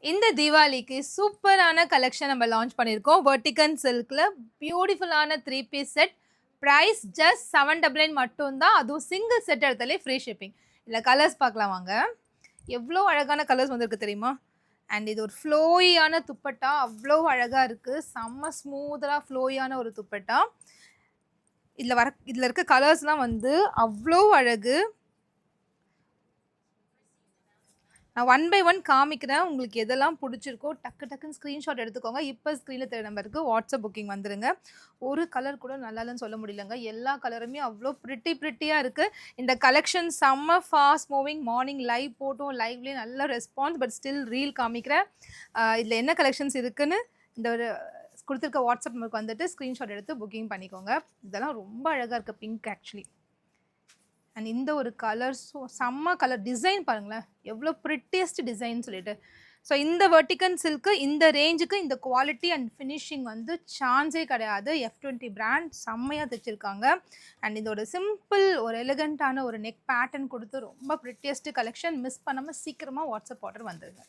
இந்த தீபாவளிக்கு சூப்பரான கலெக்ஷன் நம்ம லான்ச் பண்ணியிருக்கோம். வெர்டிகன் சில்க்ல பியூட்டிஃபுல்லான 3 பீஸ் செட். பிரைஸ் ஜஸ்ட் 799 மட்டும்தான். அதுவும் சிங்கிள் செட் எடுத்தாலே ஃப்ரீ ஷிப்பிங். இல்லை கலர்ஸ் பார்க்கலாம் வாங்க. எவ்வளோ அழகான கலர்ஸ் வந்திருக்கு தெரியுமா? அண்ட் இது ஒரு ஃப்ளோயியான துப்பட்டா, அவ்வளோ அழகாக இருக்குது. செம்ம ஸ்மூத்தாக ஃப்ளோயான ஒரு துப்பட்டா. இதில் இருக்க கலர்ஸ்லாம் வந்து அவ்வளோ அழகு. நான் 1 பை 1 காமிக்கிறேன். உங்களுக்கு எதெல்லாம் பிடிச்சிருக்கோ டக்குன்னு ஸ்க்ரீன்ஷாட் எடுத்துக்கோங்க. இப்போ ஸ்க்ரீனில் தெரிய நம்பருக்கு வாட்ஸ்அப் புக்கிங் வந்துடுங்க. ஒரு கலர் கூட நல்லா இல்லைன்னு சொல்ல முடியலங்க. எல்லா கலருமே அவ்வளோ ப்ரிட்டியாக இருக்குது. இந்த கலெக்ஷன் செம்ம ஃபாஸ்ட் மூவிங். மார்னிங் லைவ் போட்டோம், லைவ்லேயே நல்ல ரெஸ்பான்ஸ். பட் ஸ்டில் ரீல் காமிக்கிறேன். இதில் என்ன கலெக்ஷன்ஸ் இருக்குதுன்னு இந்த ஒரு கொடுத்துருக்க வாட்ஸ்அப் நம்பருக்கு வந்துட்டு ஸ்க்ரீன்ஷாட் எடுத்து புக்கிங் பண்ணிக்கோங்க. இதெல்லாம் ரொம்ப அழகாக இருக்குது. Pink actually. அண்ட் இந்த ஒரு கலர் செம்ம கலர். டிசைன் பாருங்களேன், எவ்வளோ ப்ரிட்டியஸ்ட் டிசைன் சொல்லிட்டு. ஸோ இந்த வெர்டிகன் சில்க்கு இந்த ரேஞ்சுக்கு இந்த குவாலிட்டி அண்ட் ஃபினிஷிங் வந்து சான்ஸே கிடையாது. F20 பிராண்ட் செம்மையாக தைச்சிருக்காங்க. அண்ட் இதோட சிம்பிள் ஒரு எலிகண்ட்டான ஒரு நெக் பேட்டர்ன் கொடுத்து ரொம்ப ப்ரிட்டியஸ்ட் கலெக்ஷன். மிஸ் பண்ணாமல் சீக்கிரமாக வாட்ஸ்அப் ஆர்டர் வந்துடுங்க.